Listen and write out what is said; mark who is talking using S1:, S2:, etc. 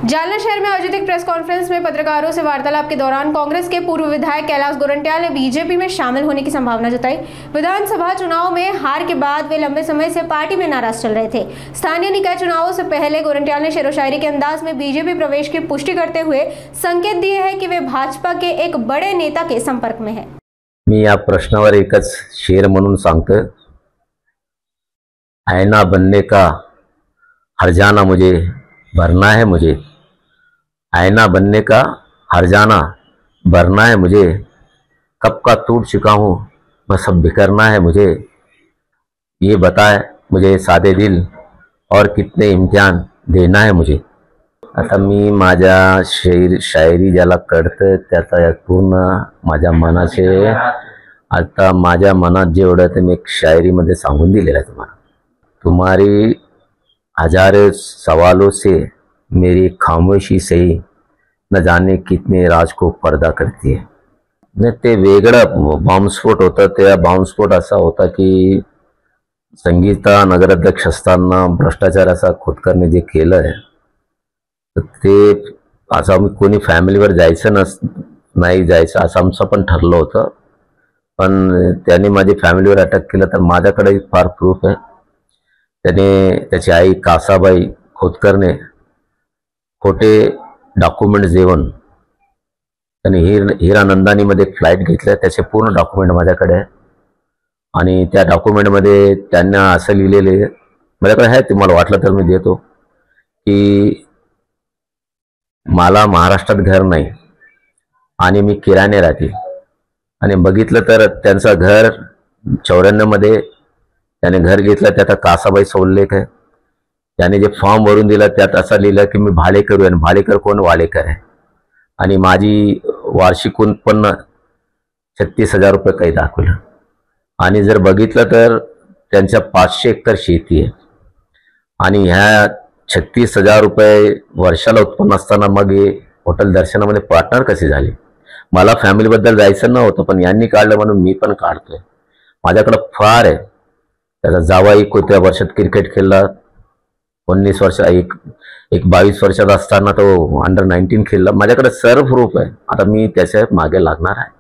S1: जालना शहर में आयोजित एक प्रेस कॉन्फ्रेंस में पत्रकारों से वार्तालाप के दौरान कांग्रेस के पूर्व विधायक कैलाश गोरंट्याल ने बीजेपी में शामिल होने की संभावना जताई। विधानसभा चुनाव में हार के बाद वे लंबे समय से पार्टी में नाराज चल रहे थे। स्थानीय निकाय चुनावों से पहले गोरंट्याल ने शेरो शायरी के अंदाज में बीजेपी प्रवेश की पुष्टि करते हुए संकेत दिए हैं कि वे भाजपा के एक बड़े नेता के संपर्क में है।
S2: मी या प्रश्नावर एकच शेर म्हणून सांगतो, आईना बनने का हरजाना मुझे भरना है, मुझे आईना बनने का हरजाना भरना है, मुझे कब का टूट चुका हूँ बस अब बिखरना है, मुझे ये बताए मुझे सादे दिल और कितने इम्तिहान देना है मुझे। आता मी माझ्या शायरी ज्याला कळतं त्याचा एक पूर्ण माझ्या मनाचे आता माझ्या मनात जे ओढत मी एक शायरीमध्ये सांगून दिलेला आहे तुम्हाला। तुम्हारी हजारों सवालों से मेरी खामोशी सही न जाने कितने राज को पर्दा करती है। न ते वेगळं बॉम्बस्फोट होता, त्या बॉम्बस्फोट असा होता की संगीता नगराध्यक्ष असताना भ्रष्टाचार असा खोतकरने जे केलं आहे तर ते असं आम्ही कोणी फॅमिलीवर जायचं नाही जायचं असं आमचं पण ठरलं होतं, पण त्याने माझी फॅमिलीवर अटॅक केलं तर माझ्याकडे फार प्रूफ आहे। त्याने त्याची आई कासाबाई खोतकरने खोटे डॉक्युमेंट्स देऊन त्याने हिरानंदानीमध्ये एक फ्लाईट घेतलं, त्याचे पूर्ण डॉक्युमेंट माझ्याकडे आहे आणि त्या डॉक्युमेंटमध्ये त्यांना असं लिहिलेले माझ्याकडे आहे, तुम्हाला वाटलं तर मी देतो की मला महाराष्ट्रात घर नाही आणि मी किराणे राहते आणि बघितलं तर त्यांचं घर 94 मध्ये त्याने घर घेतलं, त्याचा कासाबाई उल्लेख आहे। त्याने जे फॉर्म भरून दिला त्यात असं लिहिलं की मी भाडेकरू आहे, भाडेकर कोण वाडेकर आहे आणि माझी वार्षिक उत्पन्न 36,000 रुपये काही दाखवलं आणि जर बघितलं तर त्यांच्या 500 एकर शेती आहे आणि ह्या 36,000 रुपये वर्षाला उत्पन्न असताना मग हे हॉटेल दर्शनामध्ये पार्टनर कसे झाले। मला फॅमिलीबद्दल जायचं नव्हतं पण यांनी काढलं म्हणून मी पण काढतोय। माझ्याकडे फार आहे, त्याचा जावाई कोणत्या वर्षात क्रिकेट खेळला, 19 वर्ष एक 22 वर्षाचा असताना तो अंडर 19 खेळला, माझ्याकडे सर्व प्रूफ आहे। आता मी त्याच्या मागे लागणार आहे।